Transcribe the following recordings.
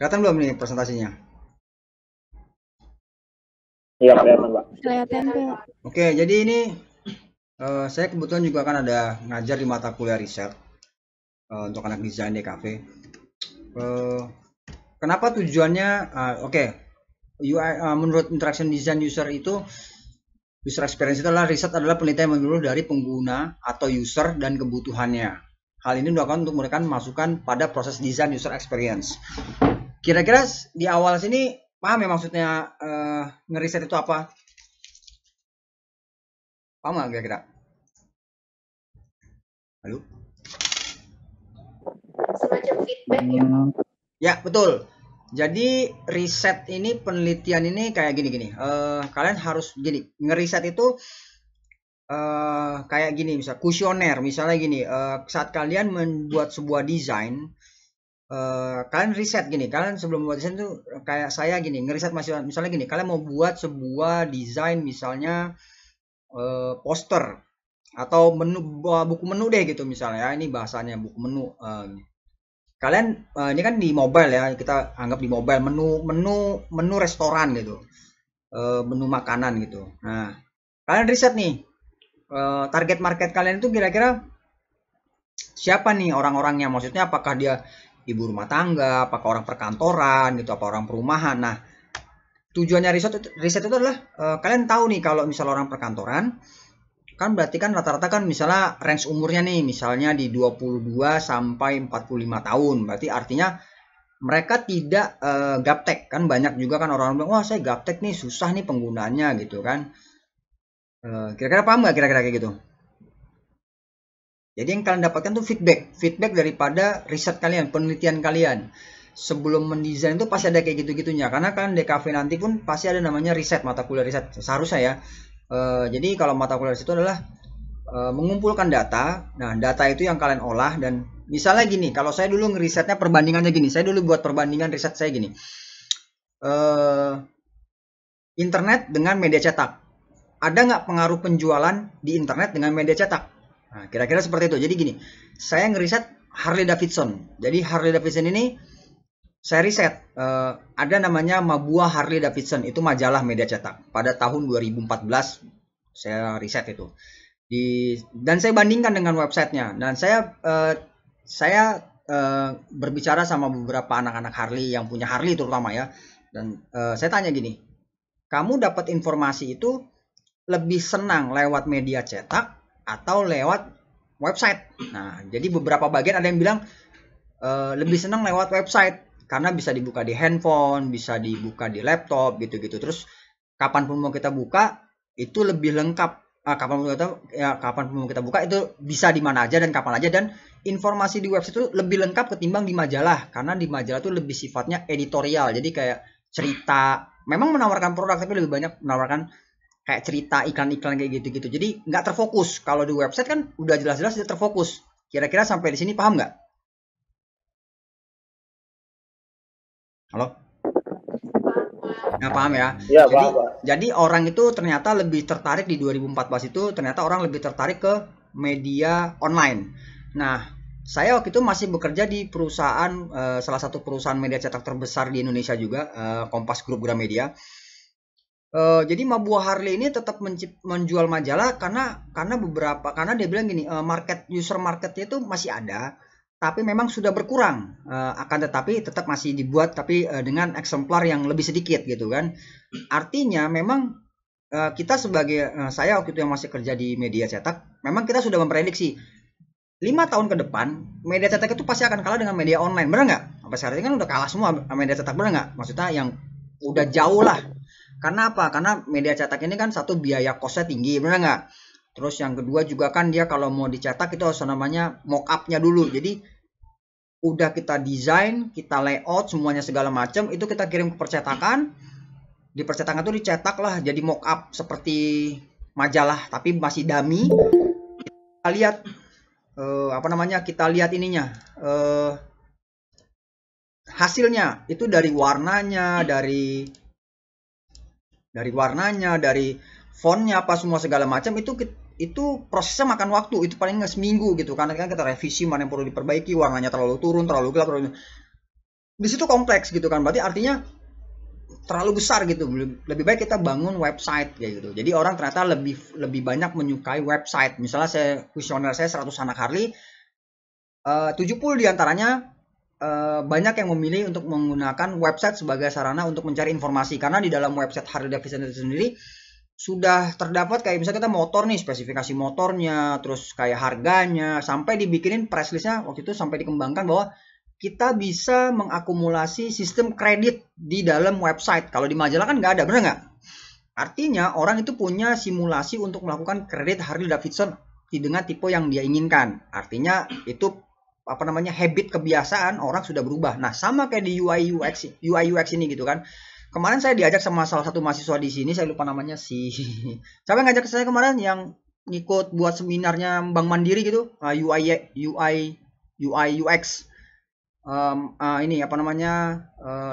Kelihatan belum nih presentasinya? Iya, kelihatan, Pak. Kelihatan, Pak. Oke, jadi ini saya kebetulan juga kan ada ngajar di mata kuliah riset untuk anak desain DKV. Kenapa tujuannya? Oke, UI menurut interaction design user itu, user experience itu adalah riset adalah penelitian menyeluruh dari pengguna atau user dan kebutuhannya. Hal ini dilakukan untuk memberikan masukan pada proses desain user experience. Kira-kira di awal sini paham ya maksudnya ngeriset itu apa? Paham nggak kira-kira? Halo? Semacam feedback ya? Ya, betul. Jadi riset ini, penelitian ini kayak gini-gini. Kalian harus gini, ngeriset itu kayak gini, misal kuesioner, misalnya gini. Saat kalian membuat sebuah desain, kalian riset gini. Kalian sebelum membuat desain itu kayak saya gini, ngeriset misalnya gini. Kalian mau buat sebuah desain, misalnya poster atau menu, buku menu deh gitu misalnya. Ini bahasanya buku menu. Kalian ini kan di mobile ya, kita anggap di mobile menu restoran gitu, menu makanan gitu. Nah, kalian riset nih, target market kalian itu kira-kira siapa nih orang-orangnya, maksudnya apakah dia ibu rumah tangga, apakah orang perkantoran gitu, apa orang perumahan. Nah, tujuannya riset itu adalah kalian tahu nih kalau misal orang perkantoran kan berarti kan rata-rata kan misalnya range umurnya nih misalnya di 22 sampai 45 tahun. Berarti artinya mereka tidak gaptek. Kan banyak juga kan orang bilang, "Wah, saya gaptek nih, susah nih penggunanya," gitu kan. Kira-kira paham nggak kira-kira kayak gitu? Jadi yang kalian dapatkan tuh feedback daripada riset kalian, penelitian kalian. Sebelum mendesain itu pasti ada kayak gitu-gitunya. Karena kan DKV nanti pun pasti ada namanya riset, mata kuliah riset. Seharusnya ya. Jadi kalau mata kuliah itu adalah mengumpulkan data. Nah, data itu yang kalian olah dan misalnya gini, kalau saya dulu ngerisetnya perbandingannya gini. Saya dulu buat perbandingan riset saya gini. Internet dengan media cetak. Ada nggak pengaruh penjualan di internet dengan media cetak? Nah, kira-kira seperti itu. Jadi gini, saya ngeriset Harley Davidson. Jadi Harley Davidson ini saya riset, ada namanya Mabua Harley Davidson, itu majalah media cetak. Pada tahun 2014 saya riset itu. Dan saya bandingkan dengan websitenya. Dan saya berbicara sama beberapa anak-anak Harley yang punya Harley terutama ya. Dan saya tanya gini, kamu dapat informasi itu lebih senang lewat media cetak atau lewat website? Nah, jadi beberapa bagian ada yang bilang lebih senang lewat website. Karena bisa dibuka di handphone, bisa dibuka di laptop, gitu-gitu. Terus kapanpun mau kita buka, itu lebih lengkap. Kapanpun mau kita buka, itu bisa di mana aja dan kapan aja. Dan informasi di website itu lebih lengkap ketimbang di majalah. Karena di majalah itu lebih sifatnya editorial. Jadi kayak cerita, memang menawarkan produk, tapi lebih banyak menawarkan kayak cerita, iklan-iklan kayak gitu-gitu. Jadi nggak terfokus. Kalau di website kan udah jelas-jelas dia terfokus. Kira-kira sampai di sini paham nggak? Halo? Nah, paham ya? Ya, jadi orang itu ternyata lebih tertarik di 2014 itu, ternyata orang lebih tertarik ke media online. Nah, saya waktu itu masih bekerja di perusahaan, salah satu perusahaan media cetak terbesar di Indonesia juga, Kompas Group Gramedia. Jadi Mabua Harley ini tetap menjual majalah karena dia bilang gini, user marketnya itu masih ada, tapi memang sudah berkurang, akan tetapi tetap masih dibuat tapi dengan eksemplar yang lebih sedikit gitu kan. Artinya memang kita sebagai saya waktu itu yang masih kerja di media cetak, memang kita sudah memprediksi 5 tahun ke depan media cetak itu pasti akan kalah dengan media online, benar nggak? Sampai sekarang ini kan udah kalah semua media cetak, benar nggak? Maksudnya yang udah jauh lah. Karena apa? Karena media cetak ini kan satu biaya kosnya tinggi, benar nggak? Terus yang kedua juga kan dia kalau mau dicetak itu harus namanya mock up-nya dulu. Jadi udah kita desain, kita layout semuanya segala macam, itu kita kirim ke percetakan. Di percetakan itu dicetak lah jadi mock up seperti majalah tapi masih dummy. Kita lihat kita lihat ininya. Hasilnya itu dari warnanya, dari fontnya apa semua segala macam, itu prosesnya makan waktu, itu paling nggak seminggu gitu, karena kan kita revisi mana yang perlu diperbaiki, warnanya terlalu turun, terlalu gelap, di situ kompleks gitu kan. Berarti artinya terlalu besar gitu. Lebih baik kita bangun website kayak gitu. Jadi orang ternyata lebih banyak menyukai website. Misalnya kuesioner saya 100 anak Harley, 70 diantaranya banyak yang memilih untuk menggunakan website sebagai sarana untuk mencari informasi, karena di dalam website Harley Davidson itu sendiri sudah terdapat kayak misalnya kita motor nih, spesifikasi motornya, terus kayak harganya, sampai dibikinin press listnya waktu itu, sampai dikembangkan bahwa kita bisa mengakumulasi sistem kredit di dalam website. Kalau di majalah kan nggak ada, bener nggak? Artinya orang itu punya simulasi untuk melakukan kredit Harley Davidson dengan tipe yang dia inginkan. Artinya itu apa namanya, habit, kebiasaan orang sudah berubah. Nah, sama kayak di UI UX ini gitu kan. Kemarin saya diajak sama salah satu mahasiswa di sini, saya lupa namanya siapa yang ngajak saya kemarin yang ngikut buat seminarnya Bank Mandiri gitu, UI UX. Ini apa namanya,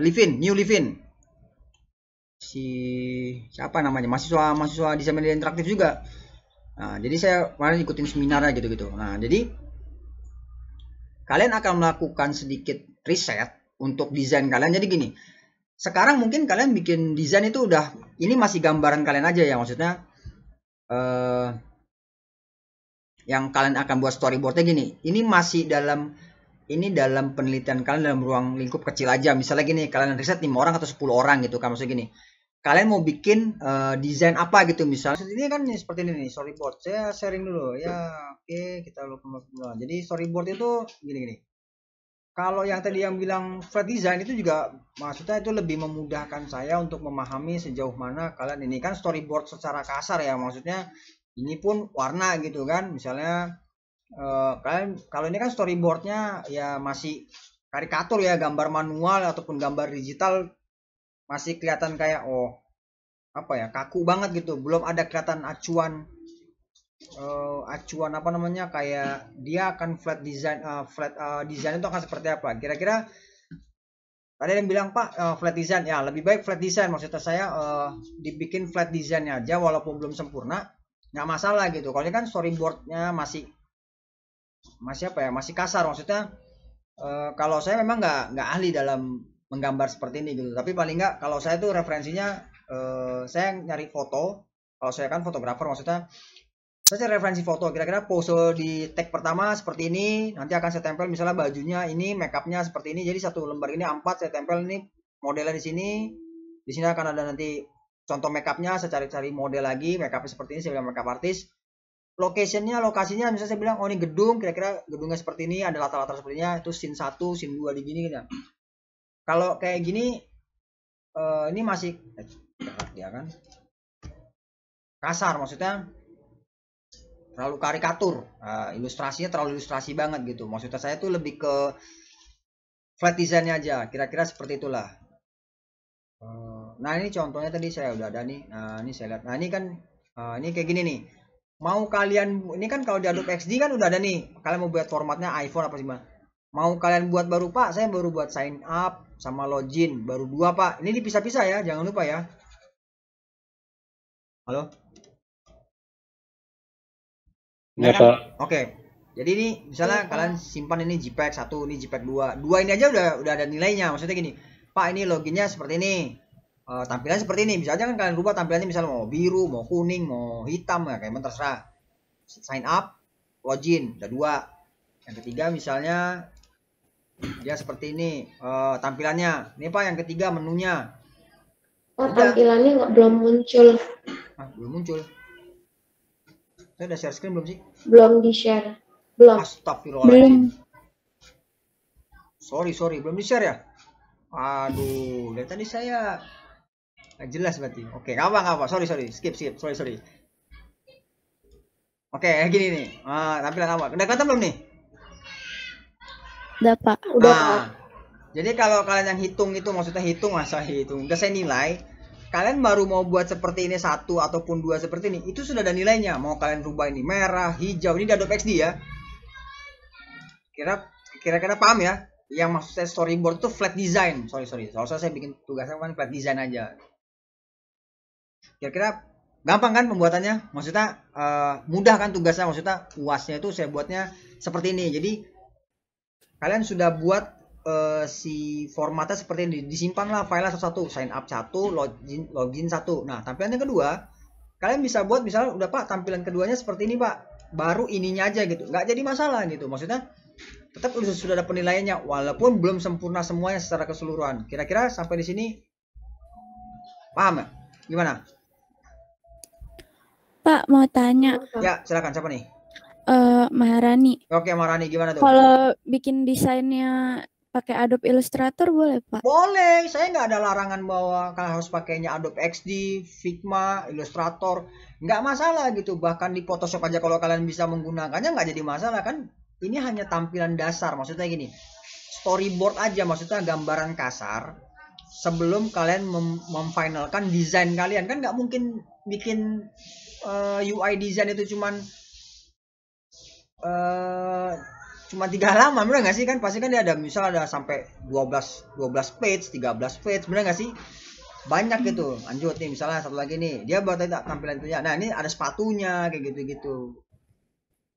New Livin. Siapa namanya, mahasiswa desain media interaktif juga. Nah, jadi saya kemarin ikutin seminarnya gitu. Nah, jadi kalian akan melakukan sedikit riset untuk desain kalian. Jadi gini, sekarang mungkin kalian bikin desain itu udah, ini masih gambaran kalian aja ya, maksudnya yang kalian akan buat storyboardnya gini, ini masih dalam penelitian kalian dalam ruang lingkup kecil aja. Misalnya gini, kalian riset 5 orang atau 10 orang gitu kan, maksudnya gini, kalian mau bikin desain apa gitu. Misalnya ini kan seperti ini nih storyboard, saya sharing dulu ya. Oke, kita lupa. Jadi storyboard itu gini. Kalau yang tadi yang bilang flat design itu juga maksudnya itu lebih memudahkan saya untuk memahami sejauh mana kalian ini kan storyboard secara kasar ya, maksudnya ini pun warna gitu kan. Misalnya kalian kalau ini kan storyboardnya ya masih karikatur ya, gambar manual ataupun gambar digital, masih kelihatan kayak apa ya, kaku banget gitu, belum ada kelihatan acuan apa namanya, kayak dia akan flat design design itu akan seperti apa kira-kira. Ada yang bilang, Pak, flat design ya lebih baik flat design, maksudnya saya dibikin flat design aja walaupun belum sempurna nggak masalah gitu. Kalau ini kan storyboardnya masih apa ya, masih kasar, maksudnya kalau saya memang nggak ahli dalam menggambar seperti ini gitu, tapi paling nggak kalau saya tuh referensinya saya nyari foto. Kalau saya kan fotografer, maksudnya saya cari referensi foto, kira-kira pose di tag pertama seperti ini, nanti akan saya tempel misalnya bajunya ini, makeupnya seperti ini, jadi satu lembar ini A4 saya tempel ini modelnya di sini akan ada nanti contoh makeupnya, saya cari model lagi makeupnya seperti ini, saya bilang makeup artis. Lokasinya misalnya saya bilang ini gedung, kira-kira gedungnya seperti ini, ada latar-latar sepertinya, itu scene 1, scene 2 di gini gitu. Kalau kayak gini ini masih ya kan kasar, maksudnya terlalu karikatur, ilustrasinya terlalu ilustrasi banget gitu. Maksudnya saya tuh lebih ke flat design-nya aja, kira-kira seperti itulah. Nah ini contohnya tadi saya udah ada nih. Nah ini saya lihat, nah ini kan ini kayak gini nih. Mau kalian, ini kan kalau di Adobe XD kan udah ada nih, kalian mau buat formatnya iPhone apa sih, mau kalian buat baru, Pak, saya baru buat sign up sama login baru 2, Pak. Ini dipisah-pisah ya, jangan lupa ya. Halo? Ya, kan? Pak. Oke. Jadi ini misalnya kalian simpan ini JPEG 1, ini JPEG 2. 2 ini aja udah ada nilainya. Maksudnya gini, Pak, ini loginnya seperti ini. Tampilannya seperti ini. Bisa aja kan kalian rubah tampilannya, misalnya mau biru, mau kuning, mau hitam, ya kayak terserah. Sign up, login, ada 2. Yang ketiga misalnya dia seperti ini tampilannya. Ini Pak yang ketiga menunya. Tampilannya belum muncul. Belum muncul. Saya udah share screen belum sih? Belum di-share. Belum. Astagfirullahaladzim. Sorry, belum di-share ya? Aduh, dari tadi saya nggak jelas berarti. Oke, nggak apa. Sorry. Skip. Sorry. Oke, gini nih. Tampilan awal. Udah kelihatan belum nih? Udah, Pak. Udah. Jadi kalau kalian yang hitung itu, maksudnya masa hitung. Udah saya nilai. Kalian baru mau buat seperti ini 1 ataupun 2 seperti ini, itu sudah ada nilainya. Mau kalian rubah ini merah, hijau, ini di Adobe XD ya. Kira-kira paham ya? Yang maksud saya storyboard itu flat design. Sorry. Soalnya saya bikin tugasnya kan flat design aja. Kira-kira gampang kan pembuatannya? Maksudnya mudah kan tugasnya? Maksudnya UASnya itu saya buatnya seperti ini. Jadi kalian sudah buat si formatnya seperti ini, disimpanlah filenya satu-satu, sign up satu, login satu. Nah, tampilan yang kedua, kalian bisa buat misalnya udah Pak, tampilan keduanya seperti ini Pak, baru ininya aja gitu, nggak jadi masalah gitu. Maksudnya tetap sudah ada penilaiannya, walaupun belum sempurna semuanya secara keseluruhan. Kira-kira sampai di sini paham ya? Gimana? Pak, mau tanya. Ya, silakan. Siapa nih? Maharani. Oke, Maharani, gimana tuh? Kalau bikin desainnya pakai Adobe Illustrator boleh, Pak? Boleh, saya nggak ada larangan bahwa kalian harus pakainya Adobe XD, Figma, Illustrator, nggak masalah gitu. Bahkan di Photoshop aja kalau kalian bisa menggunakannya nggak jadi masalah kan. Ini hanya tampilan dasar, maksudnya gini, storyboard aja, maksudnya gambaran kasar sebelum kalian memfinalkan desain kalian. Kan nggak mungkin bikin UI design itu cuma 3 halaman, bener nggak sih? Kan pasti kan dia ada, misal ada sampai 12 page, 13 page, bener nggak sih? Banyak gitu. Lanjut nih, misalnya satu lagi nih, dia buat tampilan itunya. Nah, ini ada sepatunya kayak gitu-gitu,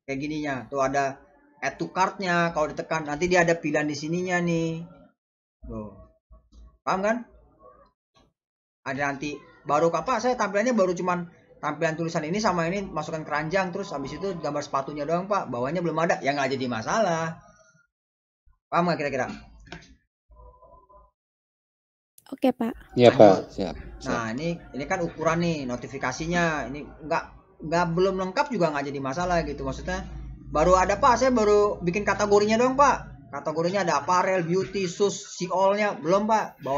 kayak gininya tuh, ada add to cart-nya. Kalau ditekan nanti dia ada pilihan di sininya nih tuh, paham kan? Ada nanti baru apa, saya tampilannya baru cuman tampilan tulisan ini sama ini, masukkan keranjang, terus habis itu gambar sepatunya doang Pak, bawahnya belum ada, ya nggak jadi masalah. Paham nggak kira-kira? Oke Pak. Iya Pak, siap. Nah ini kan ukuran nih notifikasinya, ini nggak belum lengkap juga nggak jadi masalah gitu. Maksudnya baru ada Pak, saya baru bikin kategorinya doang Pak. Kategorinya ada apparel, beauty, shoes, see all-nya belum Pak. Bawah